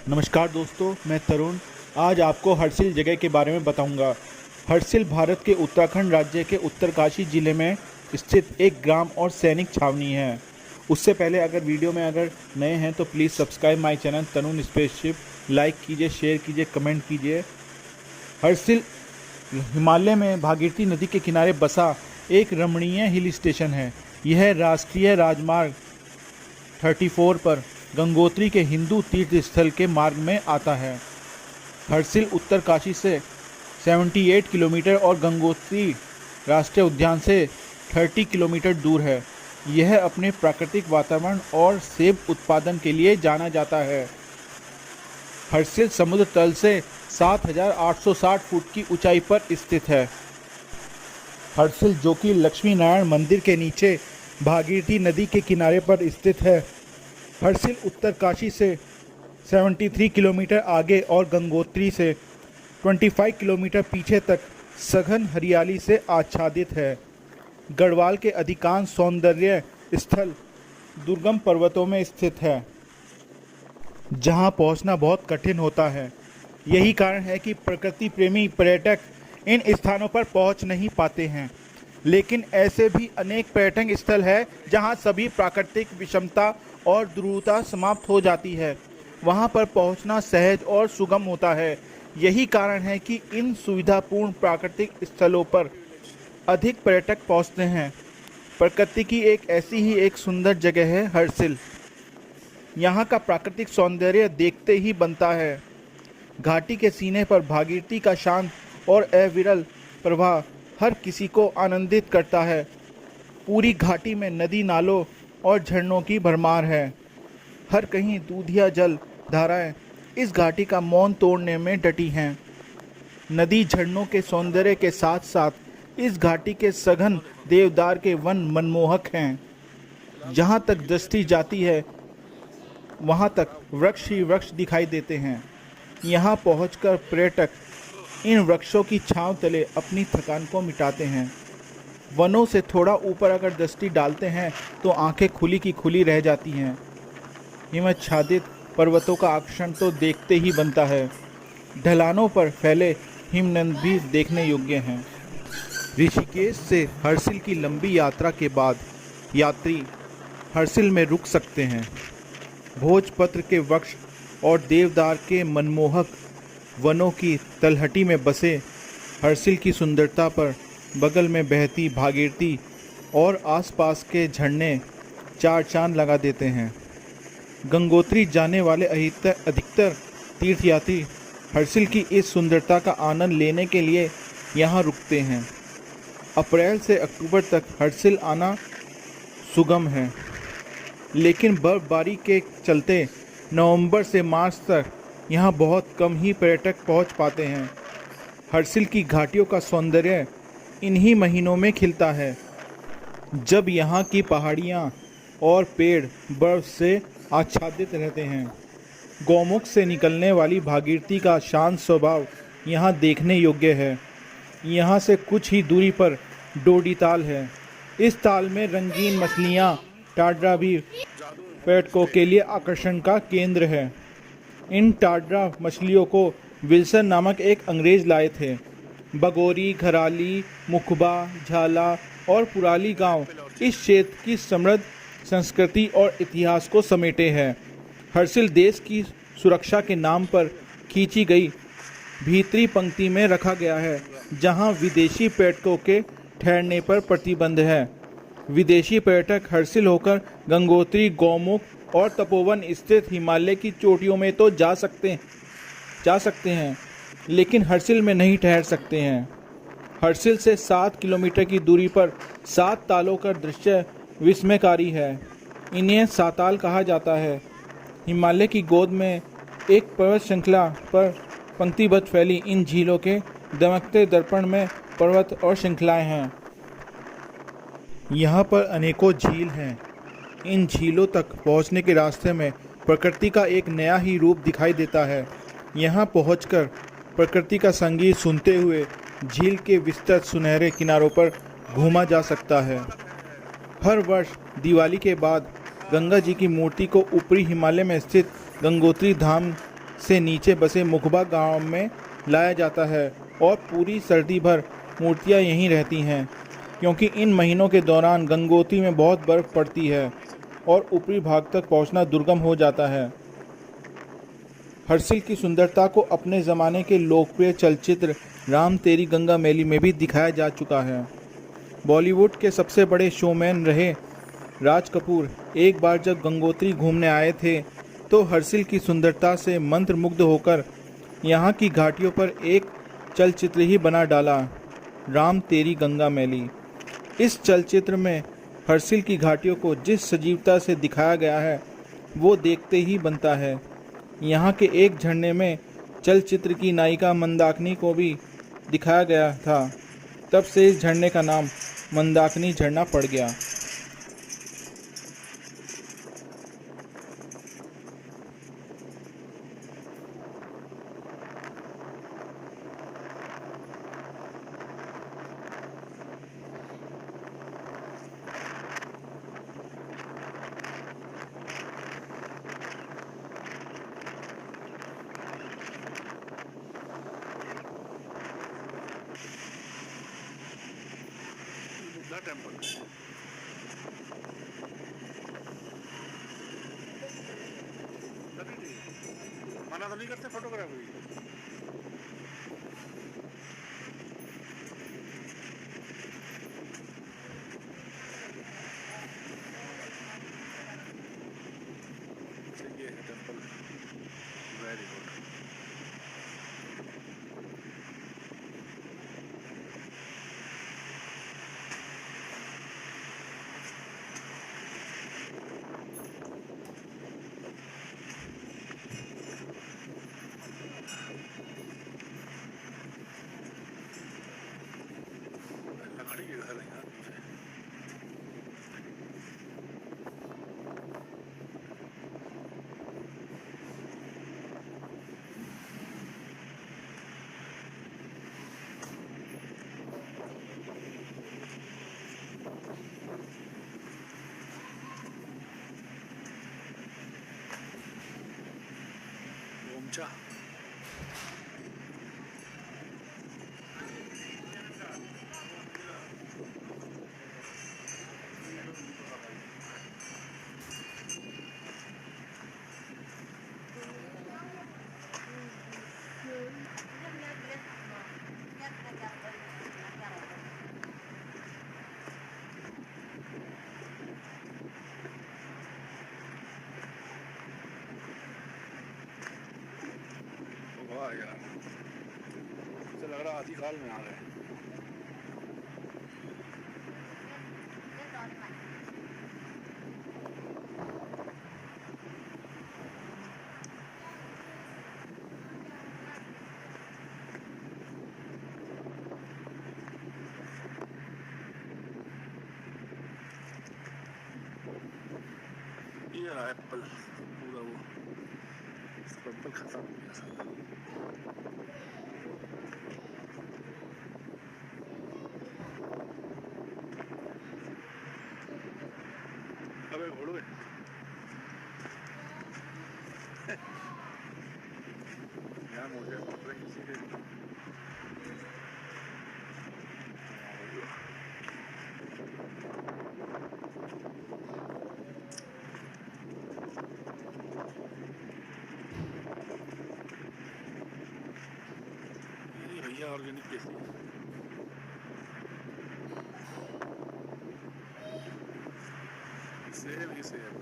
नमस्कार दोस्तों, मैं तरुण आज आपको हर्सिल जगह के बारे में बताऊंगा। हर्सिल भारत के उत्तराखंड राज्य के उत्तरकाशी जिले में स्थित एक ग्राम और सैनिक छावनी है। उससे पहले अगर वीडियो में नए हैं तो please subscribe my channel Tarun spaceship, like कीजिए, शेयर कीजिए, कमेंट कीजिए। हर्सिल हिमालय में भागीरथी नदी के किनारे बसा एक रमणीय हिल स्टेशन है। यह राष्ट्रीय राजमार्ग 34 पर गंगोत्री के हिंदू तीर्थ स्थल के मार्ग में आता है। हर्सिल उत्तरकाशी से 78 किलोमीटर और गंगोत्री राष्ट्रीय उद्यान से 30 किलोमीटर दूर है। यह अपने प्राकृतिक वातावरण और सेब उत्पादन के लिए जाना जाता है। हर्सिल समुद्र तल से 7,860 फुट की ऊंचाई पर स्थित है। हर्सिल, जो कि लक्ष्मी नारायण मंदिर के नीचे भागीरथी नदी के किनारे पर स्थित है, हर्सिल उत्तरकाशी से 73 किलोमीटर आगे और गंगोत्री से 25 किलोमीटर पीछे तक सघन हरियाली से आच्छादित है। गढ़वाल के अधिकांश सौंदर्य स्थल दुर्गम पर्वतों में स्थित है, जहां पहुंचना बहुत कठिन होता है। यही कारण है कि प्रकृति प्रेमी पर्यटक इन स्थानों पर पहुंच नहीं पाते हैं। लेकिन ऐसे भी अनेक पर्यटन स्थल है जहां सभी प्राकृतिक विषमता और दुरूहता समाप्त हो जाती है। वहां पर पहुंचना सहज और सुगम होता है। यही कारण है कि इन सुविधापूर्ण प्राकृतिक स्थलों पर अधिक पर्यटक पहुंचते हैं। प्रकृति की ऐसी ही एक सुंदर जगह है हर्सिल। यहाँ का प्राकृतिक सौंदर्य देखते ही बनता है। घाटी के सीने पर भागीरथी का शांत और अविरल प्रवाह हर किसी को आनंदित करता है। पूरी घाटी में नदी, नालों और झरनों की भरमार है। हर कहीं दूधिया जल धाराएं इस घाटी का मौन तोड़ने में डटी हैं। नदी झरनों के सौंदर्य के साथ साथ इस घाटी के सघन देवदार के वन मनमोहक हैं। जहाँ तक दृष्टि जाती है वहाँ तक वृक्ष ही वृक्ष दिखाई देते हैं। यहाँ पहुंचकर पर्यटक इन वृक्षों की छांव तले अपनी थकान को मिटाते हैं। वनों से थोड़ा ऊपर अगर दृष्टि डालते हैं तो आंखें खुली की खुली रह जाती हैं। हिमाच्छादित पर्वतों का आकर्षण तो देखते ही बनता है। ढलानों पर फैले हिमनद भी देखने योग्य हैं। ऋषिकेश से हर्सिल की लंबी यात्रा के बाद यात्री हर्सिल में रुक सकते हैं। भोजपत्र के वृक्ष और देवदार के मनमोहक वनों की तलहटी में बसे हर्सिल की सुंदरता पर बगल में बहती भागीरथी और आसपास के झरने चार चांद लगा देते हैं। गंगोत्री जाने वाले अधिकतर तीर्थयात्री हर्सिल की इस सुंदरता का आनंद लेने के लिए यहाँ रुकते हैं। अप्रैल से अक्टूबर तक हर्सिल आना सुगम है, लेकिन बर्फबारी के चलते नवंबर से मार्च तक यहाँ बहुत कम ही पर्यटक पहुँच पाते हैं। हर्सिल की घाटियों का सौंदर्य इन्हीं महीनों में खिलता है, जब यहाँ की पहाड़ियाँ और पेड़ बर्फ से आच्छादित रहते हैं। गौमुख से निकलने वाली भागीरथी का शांत स्वभाव यहाँ देखने योग्य है। यहाँ से कुछ ही दूरी पर डोडी ताल है। इस ताल में रंगीन मछलियाँ टाड्रा भी पर्यटकों के लिए आकर्षण का केंद्र है। इन टाड्रा मछलियों को विल्सन नामक एक अंग्रेज लाए थे। बगोरी, घराली, मुखबा, झाला और पुराली गांव इस क्षेत्र की समृद्ध संस्कृति और इतिहास को समेटे हैं। हर्सिल देश की सुरक्षा के नाम पर खींची गई भीतरी पंक्ति में रखा गया है, जहां विदेशी पर्यटकों के ठहरने पर प्रतिबंध है। विदेशी पर्यटक हर्सिल होकर गंगोत्री, गौमुख और तपोवन स्थित हिमालय की चोटियों में तो जा सकते हैं, लेकिन हर्सिल में नहीं ठहर सकते हैं। हर्सिल से 7 किलोमीटर की दूरी पर 7 तालों का दृश्य विस्मयकारी है। इन्हें साताल कहा जाता है। हिमालय की गोद में एक पर्वत श्रृंखला पर पंक्तिबद्ध फैली इन झीलों के दमकते दर्पण में पर्वत और श्रृंखलाएं हैं। यहाँ पर अनेकों झील हैं। इन झीलों तक पहुँचने के रास्ते में प्रकृति का एक नया ही रूप दिखाई देता है। यहाँ पहुँचकर प्रकृति का संगीत सुनते हुए झील के विस्तृत सुनहरे किनारों पर घूमा जा सकता है। हर वर्ष दिवाली के बाद गंगा जी की मूर्ति को ऊपरी हिमालय में स्थित गंगोत्री धाम से नीचे बसे मुखबा गांव में लाया जाता है और पूरी सर्दी भर मूर्तियां यहीं रहती हैं, क्योंकि इन महीनों के दौरान गंगोत्री में बहुत बर्फ पड़ती है और ऊपरी भाग तक पहुंचना दुर्गम हो जाता है। हर्षिल की सुंदरता को अपने ज़माने के लोकप्रिय चलचित्र राम तेरी गंगा मैली में भी दिखाया जा चुका है। बॉलीवुड के सबसे बड़े शोमैन रहे राज कपूर एक बार जब गंगोत्री घूमने आए थे तो हर्षिल की सुंदरता से मंत्रमुग्ध होकर यहाँ की घाटियों पर एक चलचित्र ही बना डाला, राम तेरी गंगा मैली। इस चलचित्र में हर्षिल की घाटियों को जिस सजीवता से दिखाया गया है वो देखते ही बनता है। यहाँ के एक झरने में चलचित्र की नायिका मंदाकिनी को भी दिखाया गया था, तब से इस झरने का नाम मंदाकिनी झरना पड़ गया। टेम्पल मना तो नहीं करते फोटोग्राफी। ये है टेम्पल, वेरी गुड। लकड़ी के घर है यार पीछे। गोमचा वाह यार, मुझे लग रहा आदिकाल में आ गए। ये रहा एप्पल, पूरा वो एप्पल खत्म हो गया सब। अबे घोड़े यार मुझे पकड़े किसी के। भैया ऑर्गेनिक कैसी सेब ही सेब।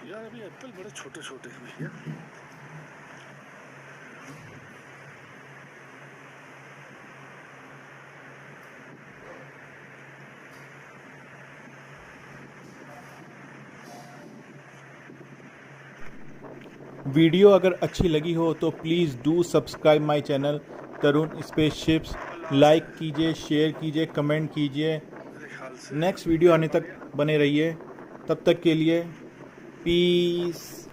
यार अभी एप्पल बड़े छोटे छोटे हैं भैया। वीडियो अगर अच्छी लगी हो तो please do subscribe my channel Tarun spaceships. Like कीजिए, शेयर कीजिए, कमेंट कीजिए। मेरे ख्याल से नेक्स्ट वीडियो आने तक बने रहिए। तब तक के लिए पीस।